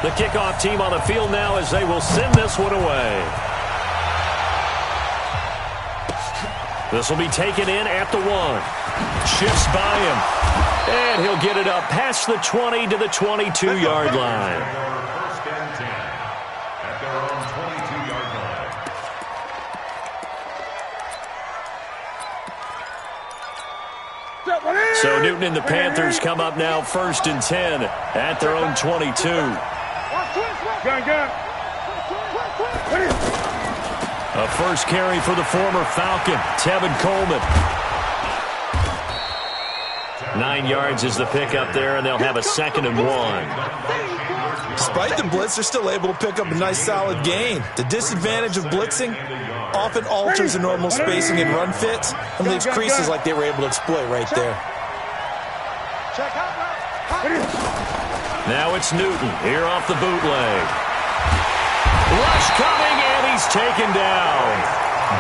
The kickoff team on the field now as they will send this one away. This will be taken in at the 1. Shifts by him. And he'll get it up past the 20 to the 22-yard line. First and 10 at their own 22-yard line. So Newton and the Panthers come up now 1st and 10 at their own 22. A first carry for the former Falcon, Tevin Coleman. 9 yards is the pickup there, and they'll have a 2nd and 1. Despite the blitz, they're still able to pick up a nice, solid gain. The disadvantage of blitzing often alters the normal spacing and run fits and leaves creases like they were able to exploit right there. Now it's Newton here off the bootleg. Rush coming, and he's taken down.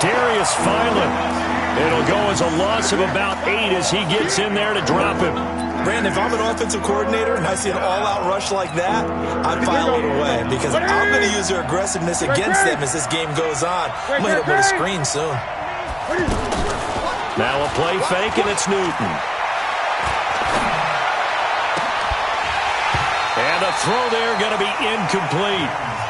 Darius Philon. It'll go as a loss of about 8 as he gets in there to drop him. Brandon, if I'm an offensive coordinator and I see an all-out rush like that, I file it away because I'm going to use their aggressiveness against them as this game goes on. I'm going to hit them with a screen soon. Now a play fake, and it's Newton. And the throw there going to be incomplete.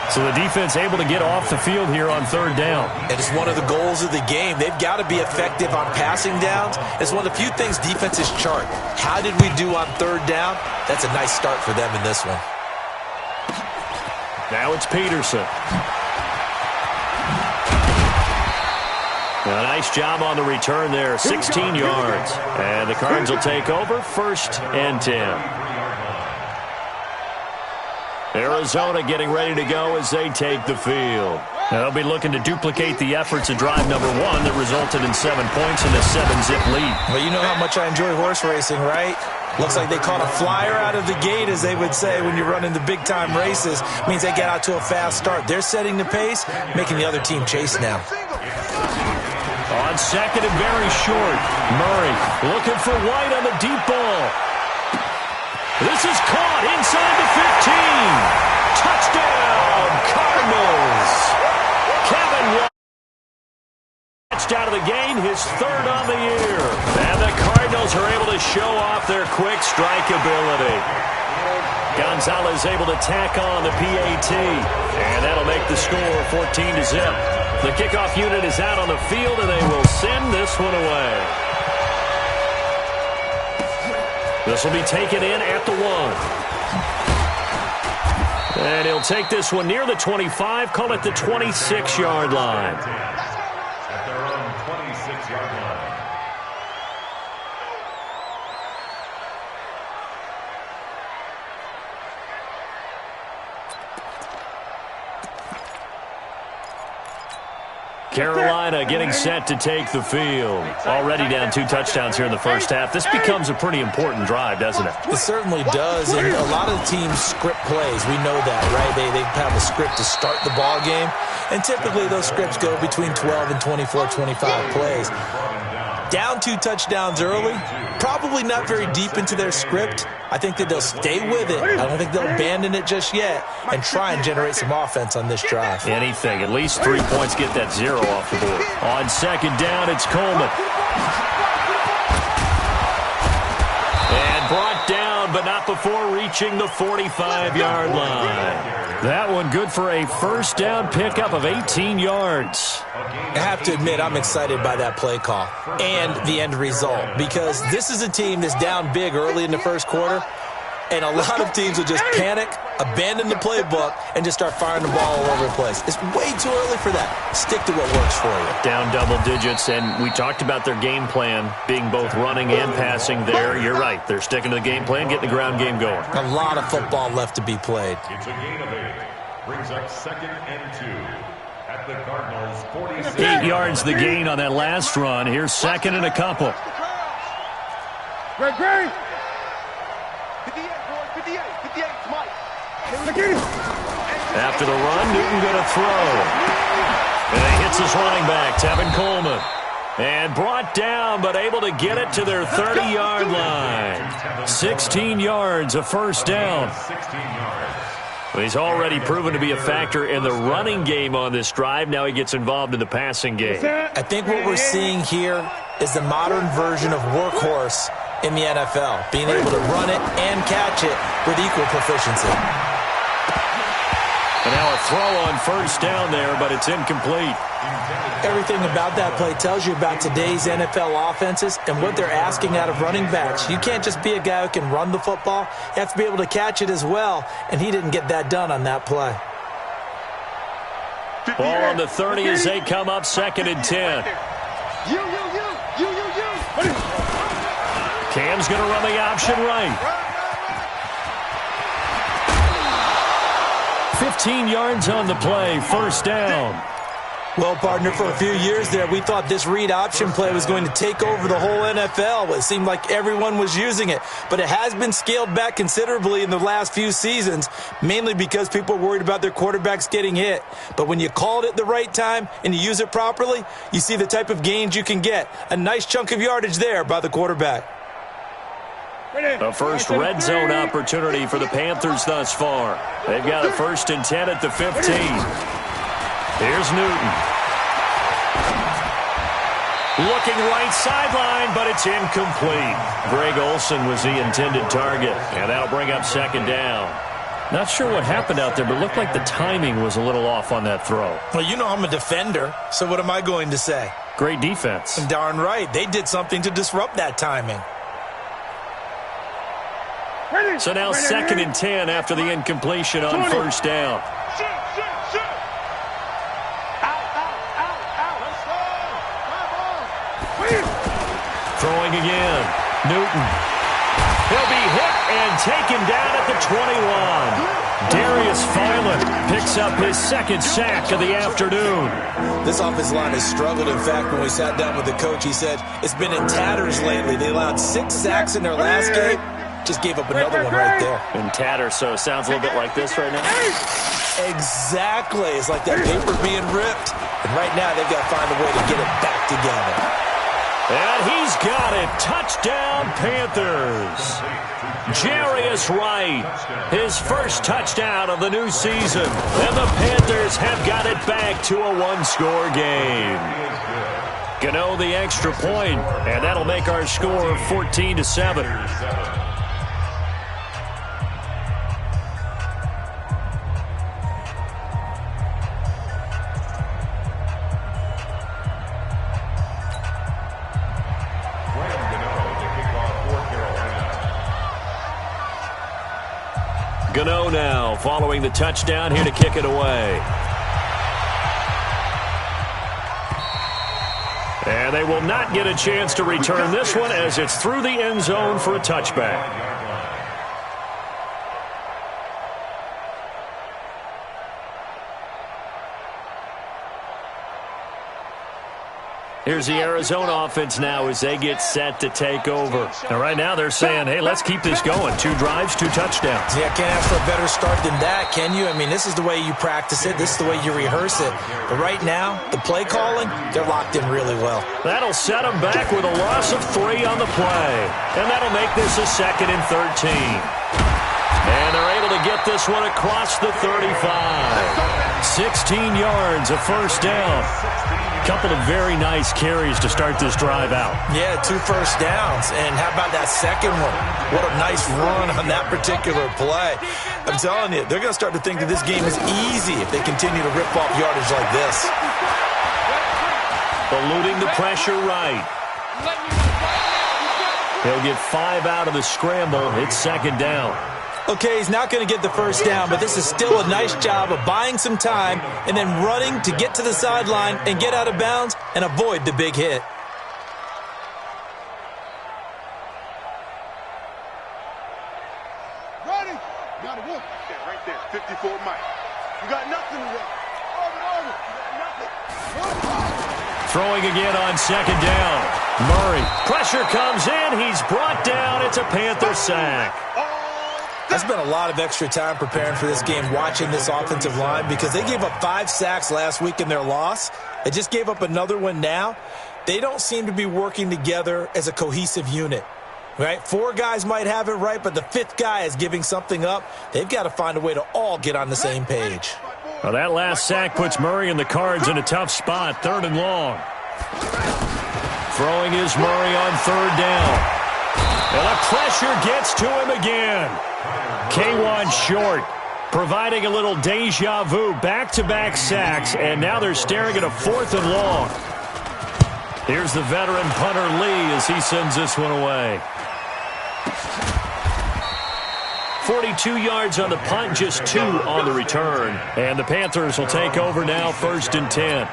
So the defense able to get off the field here on 3rd down. And it's one of the goals of the game. They've got to be effective on passing downs. It's one of the few things defenses chart. How did we do on 3rd down? That's a nice start for them in this one. Now it's Peterson. A nice job on the return there, 16 yards. And the Cards will take over 1st and 10. Arizona getting ready to go as they take the field. They'll be looking to duplicate the efforts of drive number 1 that resulted in 7 points and a 7-zip lead. Well, you know how much I enjoy horse racing, right? Looks like they caught a flyer out of the gate, as they would say when you're running the big-time races. Means they get out to a fast start. They're setting the pace, making the other team chase now. On 2nd and very short, Murray looking for White on the deep ball. This is caught inside the 15. Touchdown, Cardinals. Kevin White touched out of the game, his 3rd on the year. And the Cardinals are able to show off their quick strike ability. Gonzalez able to tack on the PAT. And that'll make the score 14-0. The kickoff unit is out on the field, and they will send this one away. This will be taken in at the 1. And he'll take this one near the 25, call it the 26-yard line. At their own 26-yard line. Carolina getting set to take the field. Already down 2 touchdowns here in the first half. This becomes a pretty important drive, doesn't it? It certainly does, and a lot of the teams script plays. We know that, right? They have a script to start the ball game, and typically those scripts go between 12 and 24, 25 plays. Down 2 touchdowns early, probably not very deep into their script. I think that they'll stay with it. I don't think they'll abandon it just yet and try and generate some offense on this drive. Anything. At least 3 points, get that 0 off the board. On 2nd down, it's Coleman. And brought down, but not before reaching the 45-yard line. That one good for a 1st down pickup of 18 yards. I have to admit, I'm excited by that play call and the end result, because this is a team that's down big early in the first quarter, and a lot of teams will just panic, abandon the playbook, and just start firing the ball all over the place. It's way too early for that. Stick to what works for you. Down double digits, and we talked about their game plan being both running and passing there. You're right. They're sticking to the game plan, getting the ground game going. A lot of football left to be played. It's a gain of 8. Brings up 2nd and 2 at the Cardinals' 46. 8 yards the gain on that last run. Here's 2nd and a couple. Great. After the run, Newton going to throw. And he hits his running back, Tevin Coleman. And brought down, but able to get it to their 30-yard line. 16 yards, a 1st down. Well, he's already proven to be a factor in the running game on this drive. Now he gets involved in the passing game. I think what we're seeing here is the modern version of workhorse in the NFL, being able to run it and catch it with equal proficiency. And now a throw on first down there, but it's incomplete. Everything about that play tells you about today's NFL offenses and what they're asking out of running backs. You can't just be a guy who can run the football. You have to be able to catch it as well, and he didn't get that done on that play. Ball on the 30 as they come up 2nd and 10. Cam's going to run the option right. 15 yards on the play, first down. Well, partner, for a few years there, we thought this read option play was going to take over the whole NFL. It seemed like everyone was using it, but it has been scaled back considerably in the last few seasons, mainly because people are worried about their quarterbacks getting hit. But when you call it at the right time and you use it properly, you see the type of gains you can get. A nice chunk of yardage there by the quarterback. A first red zone opportunity for the Panthers thus far. They've got a 1st and 10 at the 15. Here's Newton. Looking right sideline, but it's incomplete. Greg Olsen was the intended target, and that'll bring up 2nd down. Not sure what happened out there, but it looked like the timing was a little off on that throw. Well, you know I'm a defender, so what am I going to say? Great defense. Darn right. They did something to disrupt that timing. So now 2nd and 10 after the incompletion on first down. Throwing again. Newton. He'll be hit and taken down at the 21. Darius Philon picks up his 2nd sack of the afternoon. This offensive line has struggled. In fact, when we sat down with the coach, he said it's been in tatters lately. They allowed 6 sacks in their last game. Just gave up another one right there. In tatters, so it sounds a little bit like this right now. Exactly. It's like that paper being ripped. And right now, they've got to find a way to get it back together. And he's got it. Touchdown, Panthers. Jarius Wright, his first touchdown of the new season. And the Panthers have got it back to a 1-score game. Gano the extra point, and that'll make our score 14-7. Gano now following the touchdown here to kick it away. And they will not get a chance to return this one as it's through the end zone for a touchback. Here's the Arizona offense now as they get set to take over. And right now they're saying, hey, let's keep this going. 2 drives, 2 touchdowns. Yeah, can't ask for a better start than that, can you? I mean, this is the way you practice it. This is the way you rehearse it. But right now, the play calling, they're locked in really well. That'll set them back with a loss of 3 on the play. And that'll make this a 2nd and 13. And they're able to get this one across the 35. 16 yards, a first down. Couple of very nice carries to start this drive out. Yeah, 2 first downs. And how about that second one? What a nice run on that particular play. I'm telling you, they're going to start to think that this game is easy if they continue to rip off yardage like this. Eluding the pressure right. He'll get 5 out of the scramble. It's 2nd down. Okay, he's not going to get the first down, but this is still a nice job of buying some time and then running to get to the sideline and get out of bounds and avoid the big hit. Ready? You got to work right there. 54 Mike. You got nothing to run. Over. You got nothing. Throwing again on 2nd down. Murray. Pressure comes in. He's brought down. It's a Panther sack. I spent a lot of extra time preparing for this game, watching this offensive line, because they gave up 5 sacks last week in their loss. They just gave up another one now. They don't seem to be working together as a cohesive unit. Right? 4 guys might have it right, but the 5th guy is giving something up. They've got to find a way to all get on the same page. Well, that last sack puts Murray and the Cards in a tough spot, 3rd and long. Throwing is Murray on 3rd down. And the pressure gets to him again. K1 short, providing a little deja vu, back-to-back sacks, and now they're staring at a 4th and long. Here's the veteran punter Lee as he sends this one away. 42 yards on the punt, just 2 on the return. And the Panthers will take over now, 1st and 10.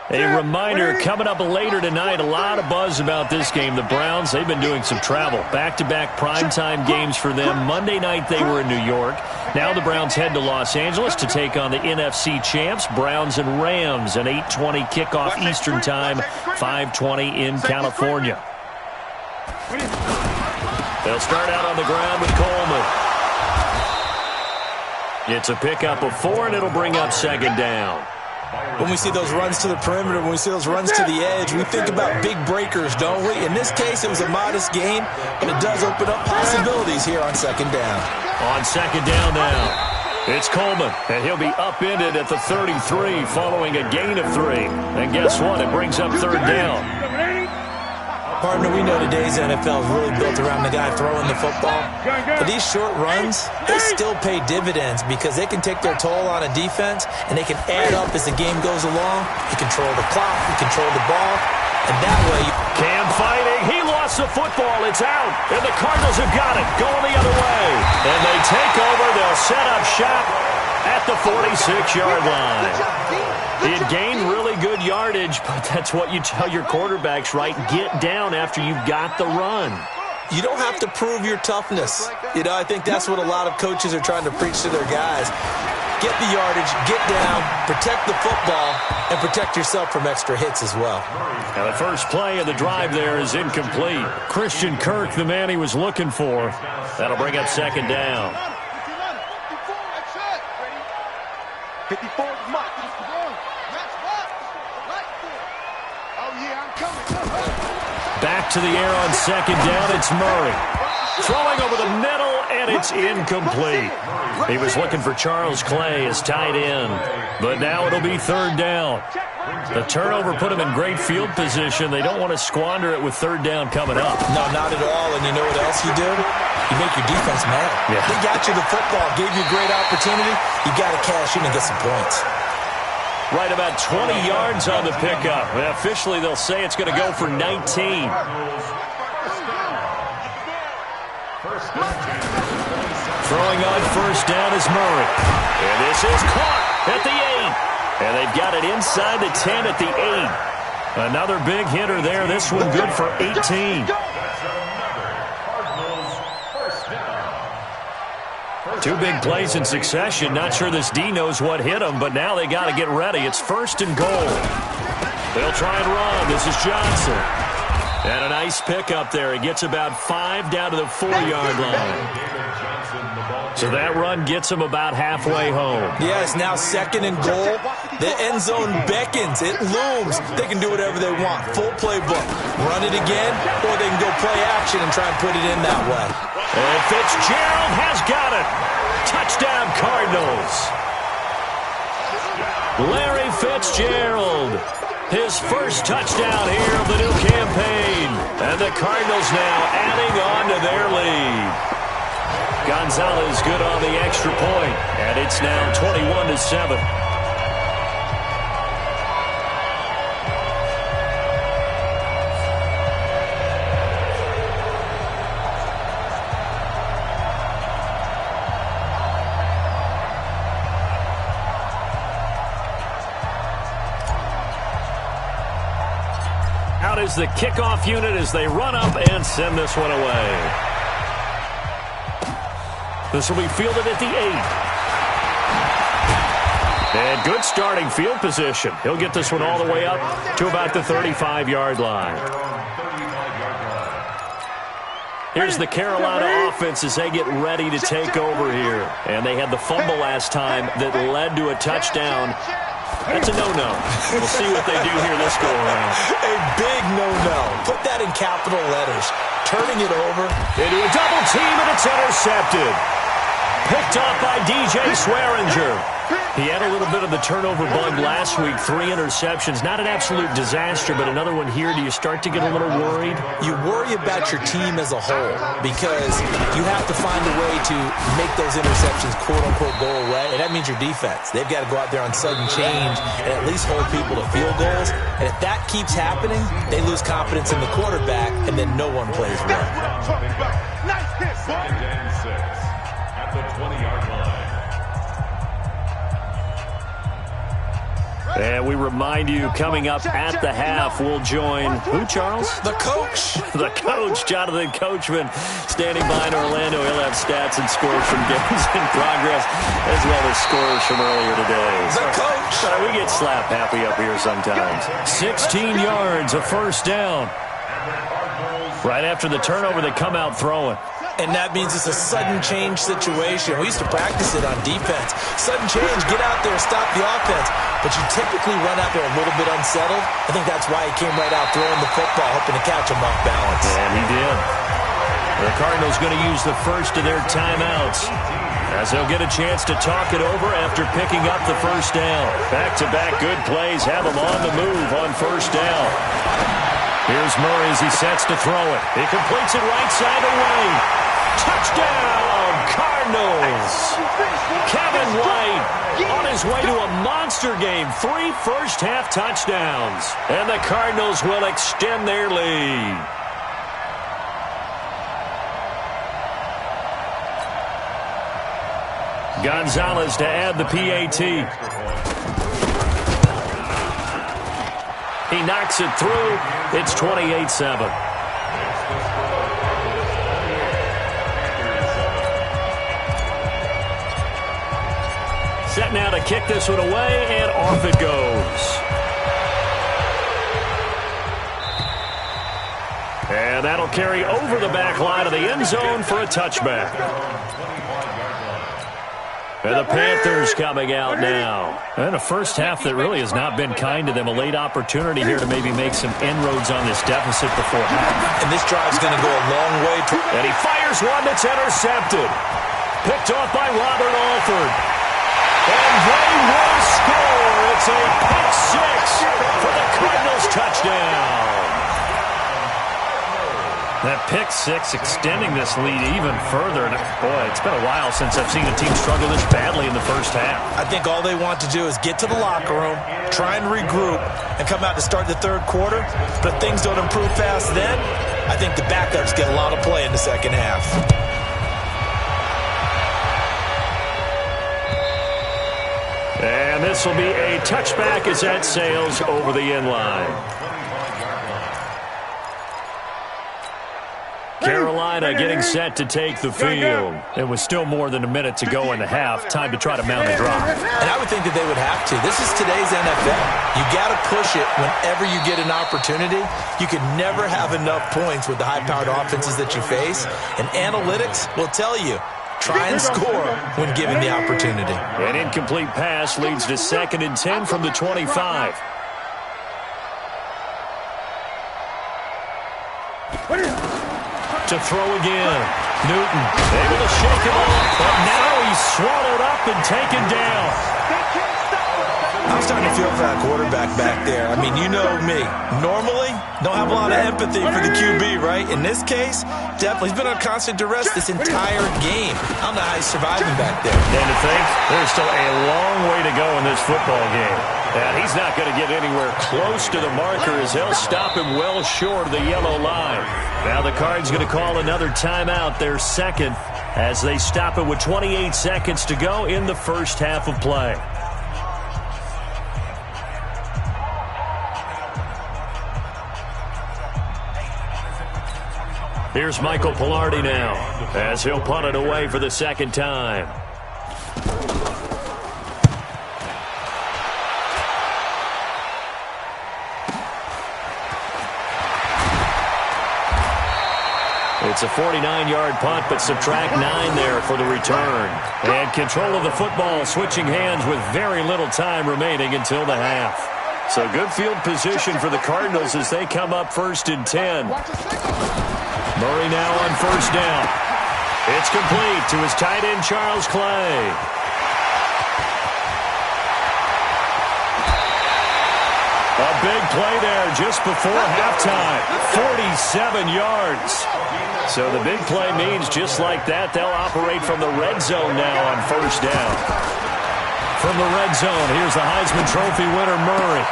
A reminder, coming up later tonight, a lot of buzz about this game. The Browns, they've been doing some travel. Back-to-back primetime games for them. Monday night they were in New York. Now the Browns head to Los Angeles to take on the NFC champs, Browns and Rams. An 8:20 kickoff Eastern time, 5:20 in California. They'll start out on the ground with Coleman. It's a pickup of 4, and it'll bring up 2nd down. When we see those runs to the perimeter, when we see those runs to the edge, we think about big breakers, don't we? In this case, it was a modest gain, but it does open up possibilities here on 2nd down. On 2nd down now, it's Coleman, and he'll be upended at the 33 following a gain of 3. And guess what? It brings up 3rd down. Partner, we know today's NFL is really built around the guy throwing the football. But these short runs, they still pay dividends because they can take their toll on a defense, and they can add up as the game goes along. You control the clock, you control the ball, and that way Cam fighting. He lost the football. It's out, and the Cardinals have got it. Going the other way. And they take over. They'll set up shop at the 46-yard line. He had gained really good yardage, but that's what you tell your quarterbacks, right? Get down after you've got the run. You don't have to prove your toughness. You know, I think that's what a lot of coaches are trying to preach to their guys. Get the yardage, get down, protect the football, and protect yourself from extra hits as well. Now the first play of the drive there is incomplete. Christian Kirk, the man he was looking for. That'll bring up 2nd down. 54 Mike. Back to the air on 2nd down, it's Murray. Throwing over the middle, and it's incomplete. He was looking for Charles Clay as tight end, but now it'll be 3rd down. The turnover put him in great field position. They don't want to squander it with 3rd down coming up. No, not at all, and you know what else you do? You make your defense mad. Yeah. They got you the football, gave you a great opportunity. You got to cash in and get some points. Right about 20 yards on the pickup. And officially, they'll say it's going to go for 19. Throwing on 1st down is Murray. And this is caught at the 8. And they've got it inside the 10 at the 8. Another big hitter there. This one good for 18. Two big plays in succession. Not sure this D knows what hit him, but now they got to get ready. It's 1st and goal. They'll try and run. This is Johnson. And a nice pickup there. He gets about 5 down to the 4-yard line. So that run gets him about halfway home. Yeah, it's now 2nd and goal. The end zone beckons. It looms. They can do whatever they want. Full playbook. Run it again, or they can go play action and try and put it in that way. And Fitzgerald has got it. Touchdown, Cardinals. Larry Fitzgerald. His first touchdown here of the new campaign. And the Cardinals now adding on to their lead. Gonzalez good on the extra point, and it's now 21-7. Out is the kickoff unit as they run up and send this one away. This will be fielded at the 8. And good starting field position. He'll get this one all the way up to about the 35-yard line. Here's the Carolina offense as they get ready to take over here. And they had the fumble last time that led to a touchdown. That's a no-no. We'll see what they do here this go-around. A big no-no. Put that in capital letters. Turning it over. Into a double team, and it's intercepted. Picked off by DJ Swearinger. He had a little bit of the turnover bug last week. 3 interceptions. Not an absolute disaster, but another one here. Do you start to get a little worried? You worry about your team as a whole because you have to find a way to make those interceptions, quote-unquote, go away, and that means your defense. They've got to go out there on sudden change and at least hold people to field goals. And if that keeps happening, they lose confidence in the quarterback, and then no one plays well. Nice hit, boy. 2nd and 6 at the 20-yard line. And we remind you, coming up at the half, we'll join who, Charles? The coach. The coach, Jonathan Coachman, standing by in Orlando. He'll have stats and scores from games in progress, as well as scores from earlier today. The coach. We get slap happy up here sometimes. 16 yards, a first down. Right after the turnover, they come out throwing. And that means it's a sudden change situation. We used to practice it on defense. Sudden change, get out there, stop the offense. But you typically run out there a little bit unsettled. I think that's why he came right out throwing the football, hoping to catch him off balance. And he did. The Cardinals going to use the first of their timeouts, as they'll get a chance to talk it over after picking up the first down. Back-to-back good plays have them on the move on first down. Here's Murray as he sets to throw it. He completes it right side away. Touchdown, Cardinals. Kevin White on his way to a monster game. 3 first-half touchdowns. And the Cardinals will extend their lead. Gonzalez to add the PAT. He knocks it through. It's 28-7. Set now to kick this one away, and off it goes. And that'll carry over the back line of the end zone for a touchback. And the Panthers coming out now. And a first half that really has not been kind to them. A late opportunity here to maybe make some inroads on this deficit before half. And this drive's going to go a long way. And he fires one that's intercepted. Picked off by Robert Alford. And they will score. It's a pick six for the Cardinals touchdown. That pick six extending this lead even further. And boy, it's been a while since I've seen a team struggle this badly in the first half. I think all they want to do is get to the locker room, try and regroup, and come out to start the third quarter. But if things don't improve fast then, I think the backups get a lot of play in the second half. And this will be a touchback as that sails over the end line. Carolina getting set to take the field. It was still more than a minute to go in the half. Time to try to mount a drive. And I would think that they would have to. This is today's NFL. You got to push it whenever you get an opportunity. You can never have enough points with the high-powered offenses that you face. And analytics will tell you, try and score when given the opportunity. An incomplete pass leads to 2nd and 10 from the 25. To throw again. Newton able to shake him off, but now he's swallowed up and taken down. I'm starting to feel for that quarterback back there. I mean, you know me. Normally, don't have a lot of empathy for the QB, right? In this case, definitely. He's been on constant duress this entire game. I don't know how he's surviving back there. And to think, there's still a long way to go in this football game. And he's not going to get anywhere close to the marker as they'll stop him well short of the yellow line. Now the Cards going to call another timeout, their second, as they stop it with 28 seconds to go in the first half of play. Here's Michael Pilardi now, as he'll punt it away for the second time. It's a 49-yard punt, but subtract 9 there for the return. And control of the football, switching hands with very little time remaining until the half. So good field position for the Cardinals as they come up 1st and 10. Murray now on 1st down. It's complete to his tight end, Charles Clay. A big play there just before halftime. 47 yards. So the big play means just like that, they'll operate from the red zone now on 1st down. From the red zone, here's the Heisman Trophy winner, Murray.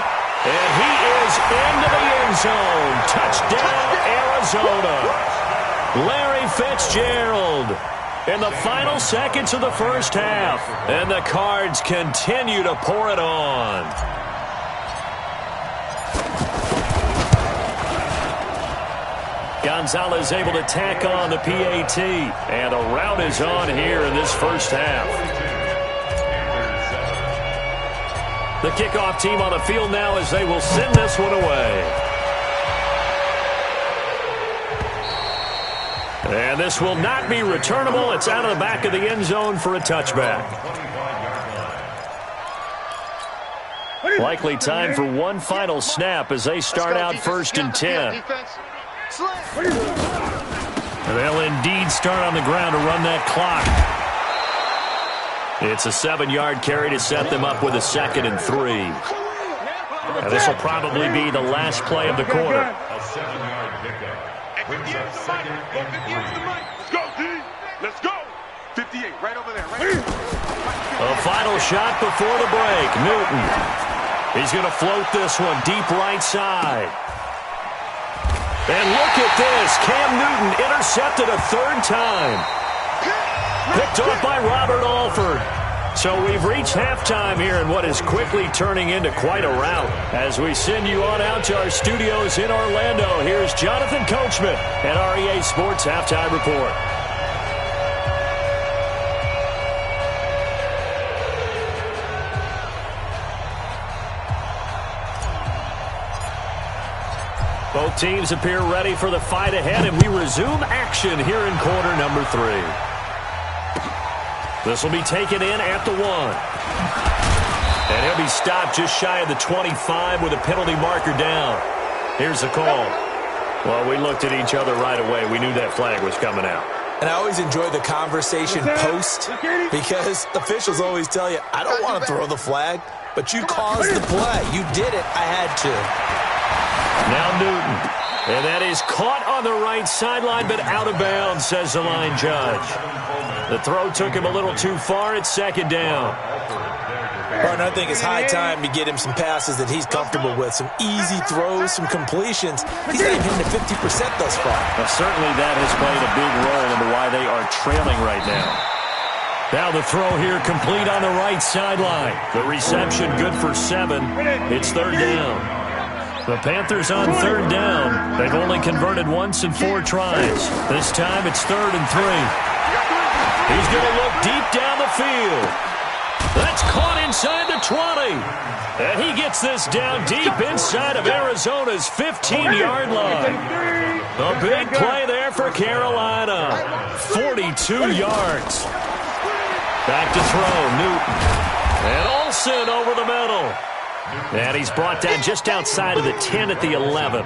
And he is into the end zone. Touchdown, Arizona. Larry Fitzgerald in the final seconds of the first half. And the Cards continue to pour it on. Gonzalez able to tack on the PAT. And a rout is on here in this first half. The kickoff team on the field now as they will send this one away. And this will not be returnable. It's out of the back of the end zone for a touchback. Likely time for one final snap as they start out 1st and 10. They'll indeed start on the ground to run that clock. It's a 7-yard carry to set them up with a 2nd and 3. And this will probably be the last play of the quarter. A 7-yard pickup. Brings up 2nd and 3. Let's go, D. Let's go. 58, right over there. Right. A final shot before the break. Newton. He's going to float this one deep right side. And look at this. Cam Newton intercepted a 3rd time. Picked off by Robert Alford. So we've reached halftime here in what is quickly turning into quite a rout. As we send you on out to our studios in Orlando, here's Jonathan Coachman at REA Sports Halftime Report. Both teams appear ready for the fight ahead, and we resume action here in quarter number 3. This will be taken in at the 1. And he'll be stopped just shy of the 25 with a penalty marker down. Here's the call. Well, we looked at each other right away. We knew that flag was coming out. And I always enjoy the conversation post because officials always tell you, I don't want to throw the flag, but you caused the play. You did it. I had to. Now Newton. And that is caught on the right sideline, but out of bounds, says the line judge. The throw took him a little too far. It's 2nd down. Partner, I think it's high time to get him some passes that he's comfortable with. Some easy throws, some completions. He's not even hitting the 50% thus far. Well, certainly that has played a big role into why they are trailing right now. Now the throw here complete on the right sideline. The reception good for 7. It's 3rd down. The Panthers on 3rd down. They've only converted once in 4 tries. This time it's 3rd and 3. He's going to look deep down the field. That's caught inside the 20. And he gets this down deep inside of Arizona's 15-yard line. A big play there for Carolina. 42 yards. Back to throw, Newton. And Olsen over the middle. And he's brought down just outside of the 10 at the 11.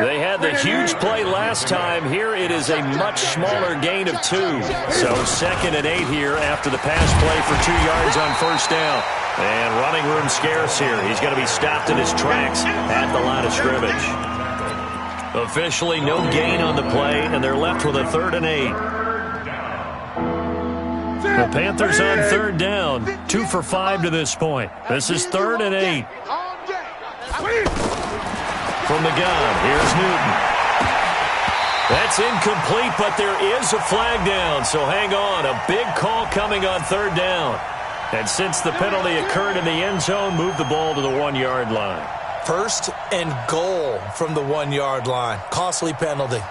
They had the huge play last time. Here it is a much smaller gain of 2. So 2nd and 8 here after the pass play for 2 yards on 1st down. And running room scarce here. He's going to be stopped in his tracks at the line of scrimmage. Officially no gain on the play, and they're left with a 3rd and 8. The Panthers on 3rd down, 2 for 5 to this point. This is 3rd and 8. From the gun, here's Newton. That's incomplete, but there is a flag down, so hang on. A big call coming on 3rd down. And since the penalty occurred in the end zone, move the ball to the 1-yard line. 1st and goal from the 1-yard line. Costly penalty.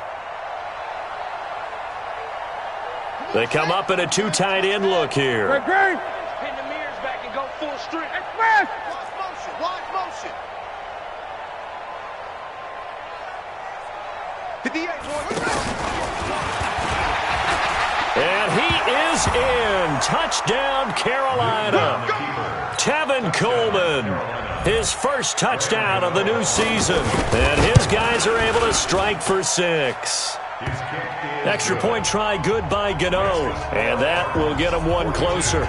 They come up in a 2 tight end look here. Pin the mirrors back and go full strength. Watch motion. Watch motion. 58, boy. is in. Touchdown, Carolina. Tevin Coleman, his first touchdown of the new season. And his guys are able to strike for 6. Extra point try good by Gano. And that will get him one closer.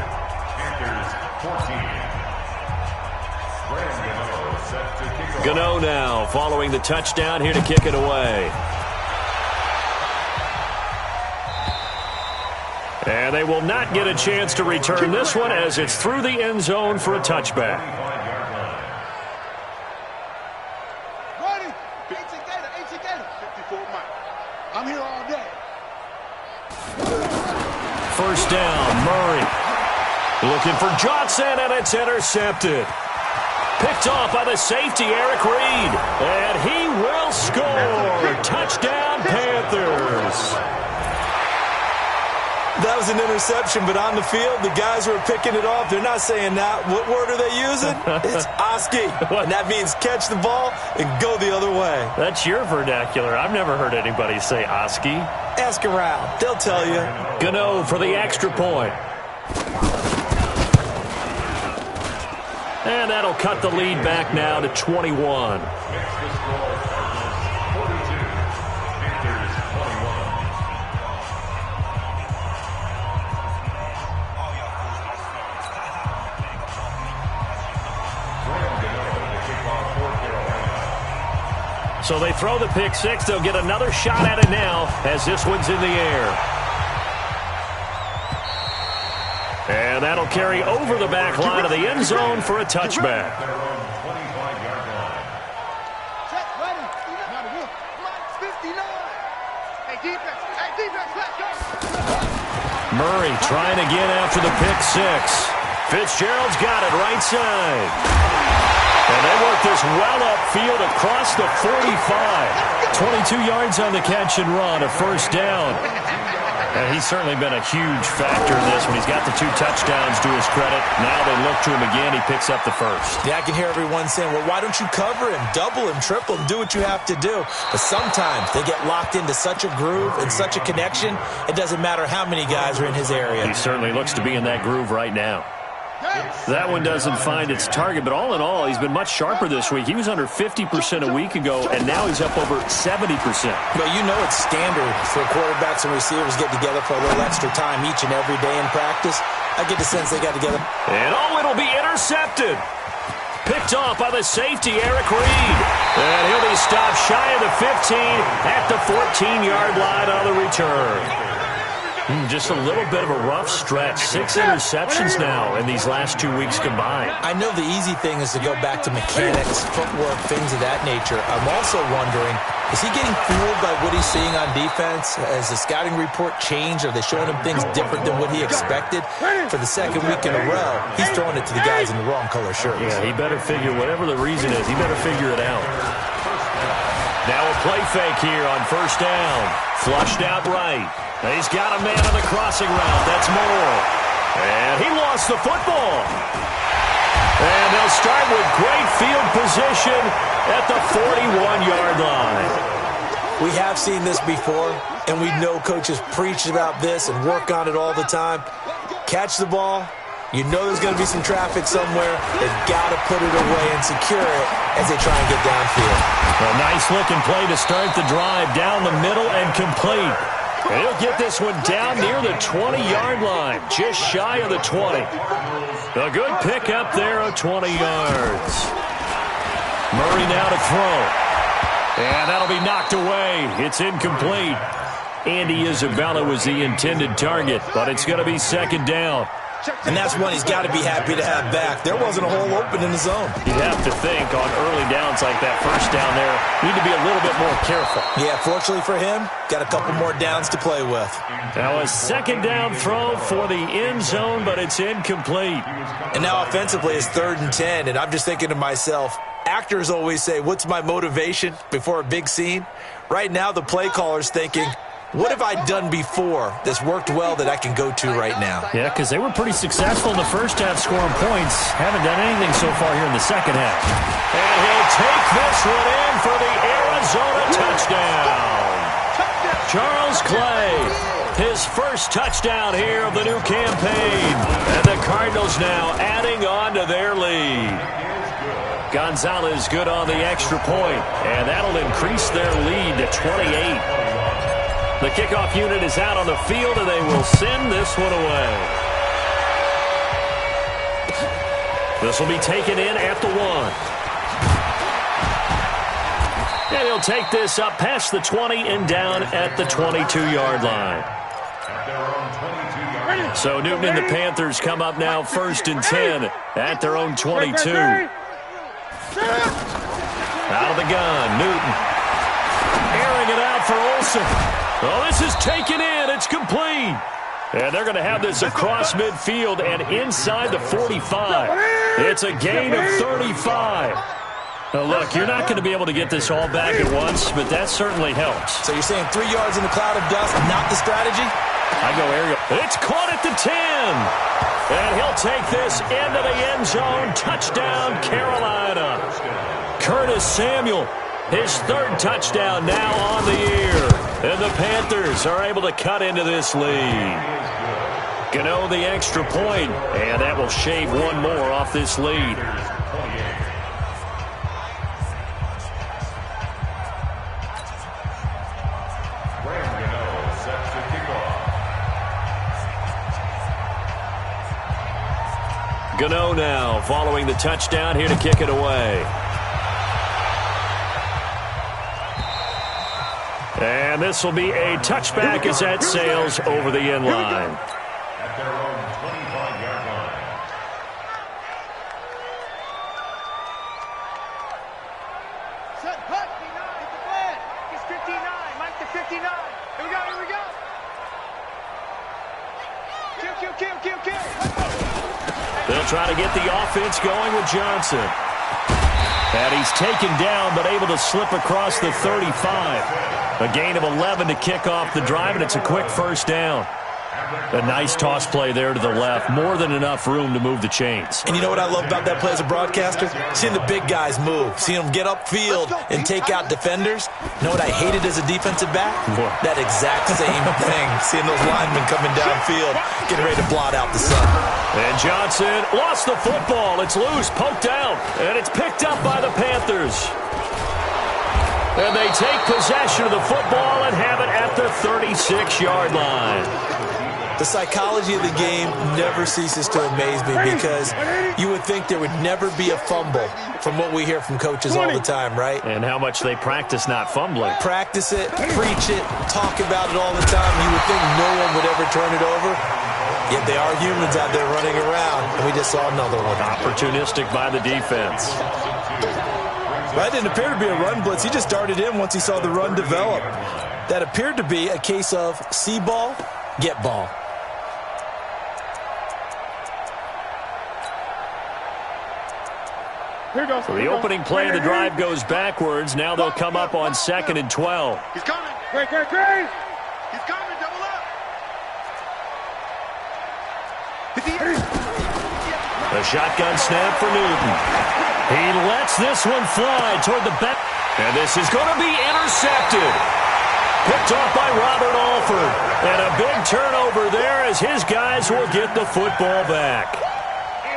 Gano now following the touchdown here to kick it away. And they will not get a chance to return this one as it's through the end zone for a touchback. Ready? 54 Mike. I'm here all day. First down, Murray. Looking for Johnson, and it's intercepted. Picked off by the safety, Eric Reed. And he will score. Touchdown, Panthers. That was an interception, but on the field, the guys who are picking it off, they're not saying that. What word are they using? It's Oski. And that means catch the ball and go the other way. That's your vernacular. I've never heard anybody say Oski. Ask around. They'll tell you. Gano for the extra point. And that'll cut the lead back now to 21. So they throw the pick six. They'll get another shot at it now as this one's in the air. And that'll carry over the back line of the end zone for a touchback. Murray trying again after the pick six. Fitzgerald's got it right side. And they work this well upfield across the 45. 22 yards on the catch and run, a first down. And he's certainly been a huge factor in this when he's got the 2 touchdowns to his credit. Now they look to him again. He picks up the first. Yeah, I can hear everyone saying, well, why don't you cover him, double him, triple him, do what you have to do. But sometimes they get locked into such a groove and such a connection, it doesn't matter how many guys are in his area. He certainly looks to be in that groove right now. That one doesn't find its target, but all in all, he's been much sharper this week. He was under 50% a week ago, and now he's up over 70%. But you know it's standard for quarterbacks and receivers get together for a little extra time each and every day in practice. I get the sense they got together. And it'll be intercepted. Picked off by the safety, Eric Reed. And he'll be stopped shy of the 15 at the 14-yard line on the return. Just a little bit of a rough stretch. 6 interceptions now in these last 2 weeks combined. I know the easy thing is to go back to mechanics, footwork, things of that nature. I'm also wondering, is he getting fooled by what he's seeing on defense? Has the scouting report changed? Are they showing him things different than what he expected? For the second week in a row, he's throwing it to the guys in the wrong color shirts. Yeah, he better figure, whatever the reason is, he better figure it out. Now a play fake here on first down. Flushed out right. He's got a man on the crossing route. That's Moore. And he lost the football. And they'll start with great field position at the 41-yard line. We have seen this before, and we know coaches preach about this and work on it all the time. Catch the ball. You know there's going to be some traffic somewhere. They've got to put it away and secure it as they try and get downfield. A nice-looking play to start the drive down the middle and complete. And he'll get this one down near the 20-yard line, just shy of the 20. A good pick up there of 20 yards. Murray now to throw. And that'll be knocked away. It's incomplete. Andy Isabella was the intended target, but it's going to be second down. And that's one he's got to be happy to have back. There wasn't a hole open in the zone. You'd have to think on early downs like that first down there, need to be a little bit more careful. Yeah, fortunately for him, got a couple more downs to play with. Now a second down throw for the end zone, but it's incomplete. And now offensively it's 3rd and 10, and I'm just thinking to myself, actors always say, what's my motivation before a big scene? Right now the play caller's thinking, what have I done before that's worked well that I can go to right now? Yeah, because they were pretty successful in the first half scoring points. Haven't done anything so far here in the second half. And he'll take this one in for the Arizona touchdown. Charles Clay. his first touchdown here of the new campaign. And the Cardinals now adding on to their lead. Gonzalez good on the extra point, and that'll increase their lead to 28. The kickoff unit is out on the field, and they will send this one away. This will be taken in at the 1. And he'll take this up past the 20 and down at the 22-yard line. So Newton and the Panthers come up now 1st and 10 at their own 22. Out of the gun, Newton. Airing it out for Olsen. Oh, this is taken in. It's complete. And they're going to have this across midfield and inside the 45. It's a gain of 35. Now, look, you're not going to be able to get this all back at once, but that certainly helps. So you're saying 3 yards in a cloud of dust, not the strategy? I go aerial. It's caught at the 10. And he'll take this into the end zone. Touchdown, Carolina. Curtis Samuel, his 3rd touchdown now on the year. And the Panthers are able to cut into this lead. Gano the extra point, and that will shave one more off this lead. Gano now following the touchdown here to kick it away. And this will be a touchback as that sails over the end line. At their own 25-yard line. Set, cut. Get the flag. It's 59. Mike to 59. Here we go, here we go. Kill. They'll try to get the offense going with Johnson. And he's taken down but able to slip across the 35. A gain of 11 to kick off the drive, and it's a quick first down. A nice toss play there to the left. More than enough room to move the chains. And you know what I love about that play as a broadcaster? Seeing the big guys move. Seeing them get upfield and take out defenders. You know what I hated as a defensive back? What? That exact same thing. Seeing those linemen coming downfield, getting ready to blot out the sun. And Johnson lost the football. It's loose, poked out, and it's picked up by the Panthers. And they take possession of the football and have it at the 36-yard line. The psychology of the game never ceases to amaze me because you would think there would never be a fumble from what we hear from coaches all the time, right? And how much they practice not fumbling. Practice it, preach it, talk about it all the time. You would think no one would ever turn it over. Yet they are humans out there running around, and we just saw another one. Opportunistic by the defense. That didn't appear to be a run blitz. He just darted in once he saw the run develop. That appeared to be a case of see ball, get ball. So the opening play of the drive goes backwards. Now they'll come up on 2nd and 12. He's coming. Great. He's coming. Double up. A shotgun snap for Newton. He lets this one fly toward the back. And this is going to be intercepted. Picked off by Robert Alford. And a big turnover there as his guys will get the football back.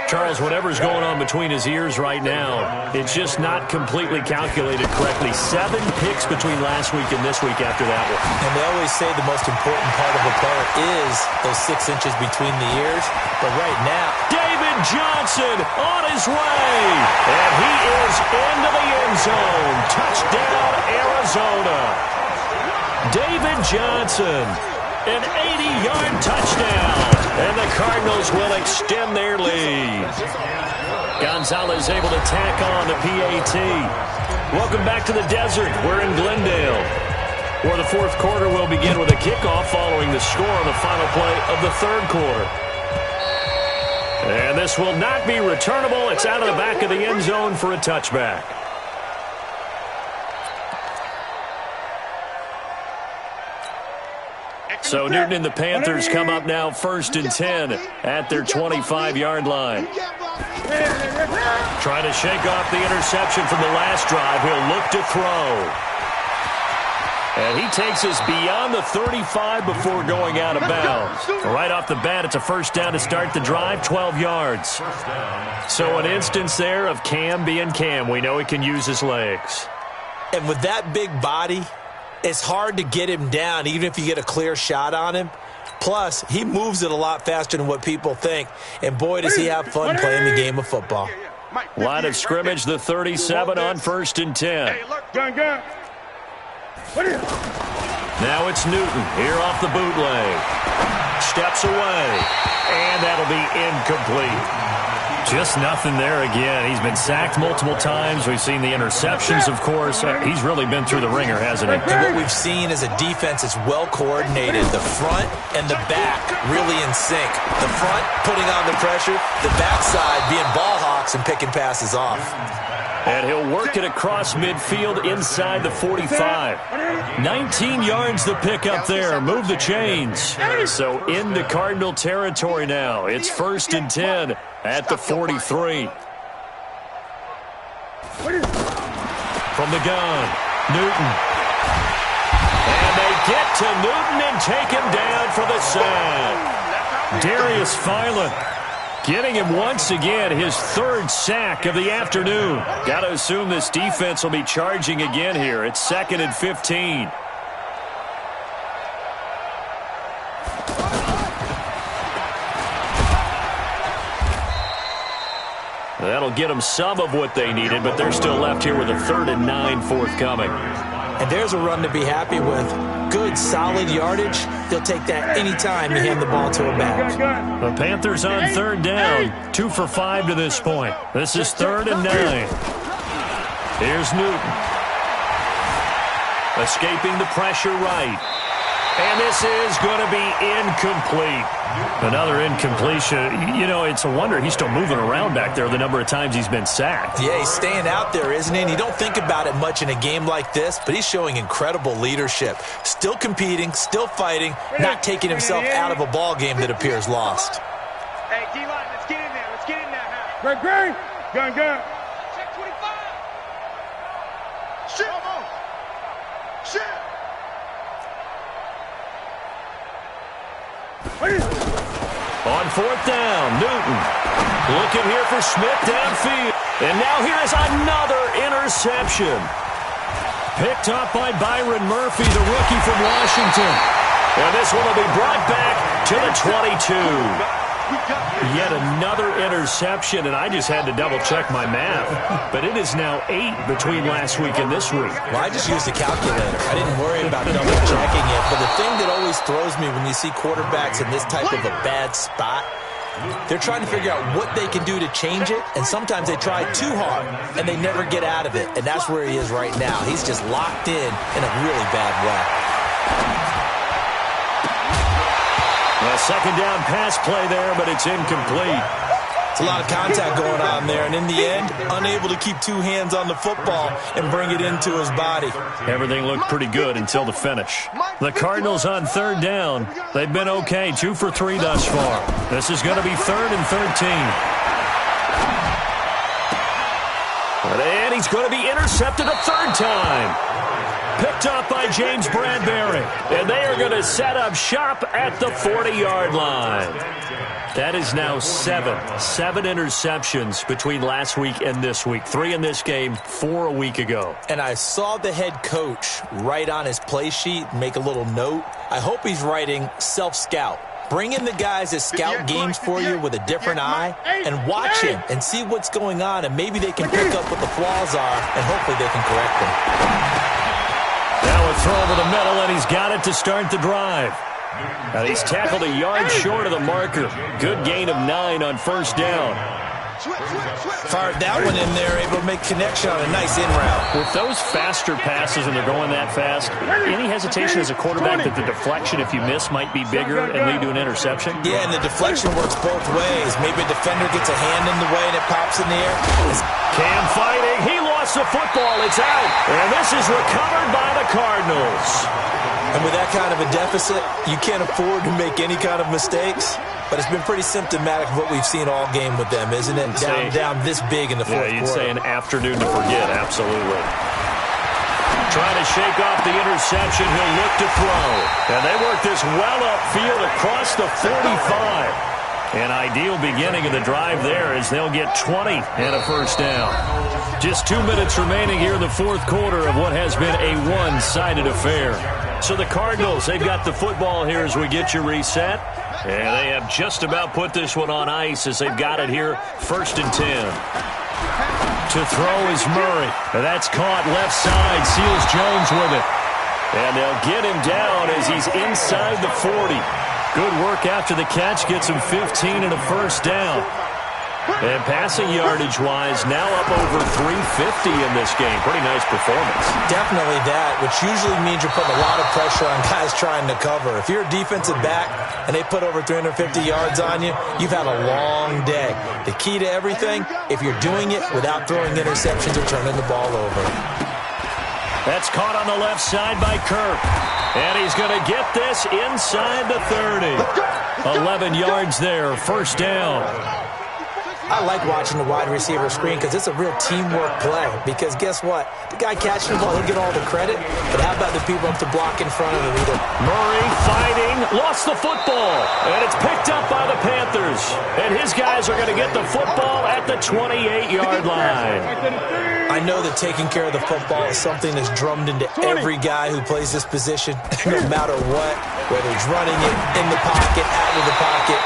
Charles, whatever's going on between his ears right now, it's just not completely calculated correctly. 7 picks between last week and this week after that one. And they always say the most important part of a player is those 6 inches between the ears. But right now, David Johnson on his way. And he is into the end zone. Touchdown, Arizona. David Johnson, an 80-yard touchdown. And the Cardinals will extend their lead. Gonzalez able to tack on the PAT. Welcome back to the desert. We're in Glendale, where the 4th quarter will begin with a kickoff following the score on the final play of the 3rd quarter. And this will not be returnable. It's out of the back of the end zone for a touchback. So Newton and the Panthers come up now 1st and 10 at their 25-yard line. Trying to shake off the interception from the last drive. He'll look to throw. And he takes us beyond the 35 before going out of bounds. Right off the bat, it's a first down to start the drive, 12 yards. So an instance there of Cam being Cam. We know he can use his legs. And with that big body, it's hard to get him down, even if you get a clear shot on him. Plus, he moves it a lot faster than what people think. And boy, does he have fun playing the game of football. Line of scrimmage, the 37 on 1st and 10. Gun. Now it's Newton here off the bootleg. Steps away, and that'll be incomplete. Just nothing there again. He's been sacked multiple times. We've seen the interceptions, of course. He's really been through the ringer, hasn't he? And what we've seen is a defense that's well coordinated. The front and the back really in sync. The front putting on the pressure, the backside being ball hawks and picking passes off. And he'll work it across midfield inside the 45. 19 yards to pick up there. Move the chains. So into Cardinal territory now. It's 1st and 10 at the 43. From the gun, Newton. And they get to Newton and take him down for the sack. Darius Philon getting him once again, his 3rd sack of the afternoon. Got to assume this defense will be charging again here. It's 2nd and 15. That'll get them some of what they needed, but they're still left here with a 3rd and 9 forthcoming. And there's a run to be happy with. Good, solid yardage. They'll take that anytime you hand the ball to a back. The Panthers on 3rd down. 2 for 5 to this point. This is 3rd and 9. Here's Newton. Escaping the pressure right. And this is going to be incomplete. Another incompletion. You know, it's a wonder he's still moving around back there the number of times he's been sacked. Yeah, he's staying out there, isn't he? And you don't think about it much in a game like this, but he's showing incredible leadership. Still competing, still fighting, not taking himself out of a ball game that appears lost. Hey, D-line, let's get in there. Let's get in there now. Great. Gun. Check 25. Shit. On 4th down, Newton looking here for Smith downfield. And now here's another interception. Picked up by Byron Murphy, the rookie from Washington. And this one will be brought back to the 22. Yet another interception, and I just had to double-check my math. But it is now 8 between last week and this week. Well, I just used a calculator. I didn't worry about double-checking it. But the thing that always throws me when you see quarterbacks in this type of a bad spot, they're trying to figure out what they can do to change it, and sometimes they try too hard, and they never get out of it. And that's where he is right now. He's just locked in a really bad way. A 2nd down pass play there, but it's incomplete. It's a lot of contact going on there, and in the end, unable to keep 2 hands on the football and bring it into his body. Everything looked pretty good until the finish. The Cardinals on 3rd down. They've been okay, 2 for 3 thus far. This is going to be 3rd and 13. And he's going to be intercepted a 3rd time. Picked up by James Bradbury. And they are going to set up shop at the 40-yard line. That is now 7 interceptions between last week and this week. 3 in this game, 4 a week ago. And I saw the head coach write on his play sheet, make a little note. I hope he's writing self-scout. Bring in the guys that scout games for you with a different eye and watch him and see what's going on, and maybe they can pick up what the flaws are, and hopefully they can correct them. Now a throw over the middle, and he's got it to start the drive. And he's tackled a yard short of the marker. Good gain of 9 on 1st down. Fired that one in there, able to make connection on a nice in route. With those faster passes and they're going that fast, any hesitation as a quarterback that the deflection, if you miss, might be bigger and lead to an interception? Yeah, and the deflection works both ways. Maybe a defender gets a hand in the way and it pops in the air. Cam fighting. He lost the football. It's out. And this is recovered by the Cardinals. And with that kind of a deficit, you can't afford to make any kind of mistakes. But it's been pretty symptomatic of what we've seen all game with them, isn't it? Down this big in the fourth quarter. Yeah, you'd say an afternoon to forget, absolutely. trying to shake off the interception. He'll look to throw. And they work this well upfield across the 45. An ideal beginning of the drive there as they'll get 20 and a first down. Just 2 minutes remaining here in the fourth quarter of what has been a one-sided affair. So the Cardinals, they've got the football here as we get you reset. And they have just about put this one on ice as they've got it here, 1st and 10. To throw is Murray. That's caught left side. Seals Jones with it. And they'll get him down as he's inside the 40. Good work after the catch. Gets him 15 and a first down. And passing yardage-wise, now up over 350 in this game. Pretty nice performance. Definitely that, which usually means you're putting a lot of pressure on guys trying to cover. If you're a defensive back and they put over 350 yards on you, you've had a long day. The key to everything, if you're doing it without throwing interceptions or turning the ball over. That's caught on the left side by Kirk. And he's going to get this inside the 30. 11 yards there, first down. I like watching the wide receiver screen because it's a real teamwork play. Because guess what? The guy catching the ball, he'll get all the credit. But how about the people up to block in front of him either? Murray fighting, lost the football. And it's picked up by the Panthers. And his guys are going to get the football at the 28-yard line. I know that taking care of the football is something that's drummed into every guy who plays this position, no matter what, whether he's running it in the pocket, out of the pocket.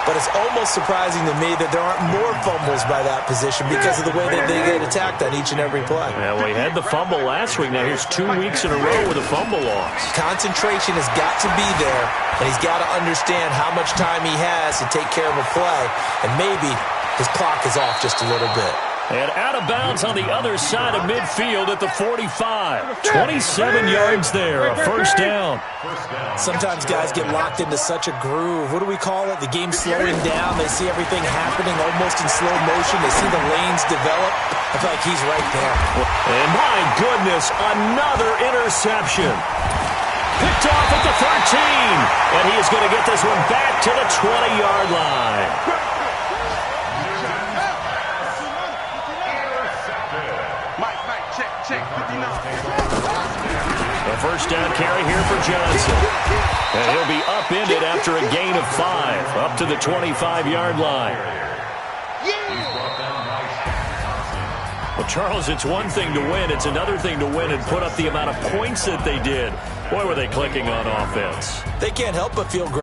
But it's almost surprising to me that there aren't more fumbles by that position because of the way that they get attacked on each and every play. Yeah, well, he had the fumble last week. Now here's 2 weeks in a row with a fumble loss. Concentration has got to be there, and he's got to understand how much time he has to take care of a play, and maybe his clock is off just a little bit. And out of bounds on the other side of midfield at the 45. 27 yards there, a first down. Sometimes guys get locked into such a groove. What do we call it? The game's slowing down. They see everything happening almost in slow motion. They see the lanes develop. I feel like he's right there. And my goodness, another interception. Picked off at the 13. And he is going to get this one back to the 20-yard line. A first down carry here for Johnson. And he'll be upended after a gain of 5, up to the 25-yard line. Well, Charles, it's one thing to win. It's another thing to win and put up the amount of points that they did. Boy, were they clicking on offense. They can't help but feel great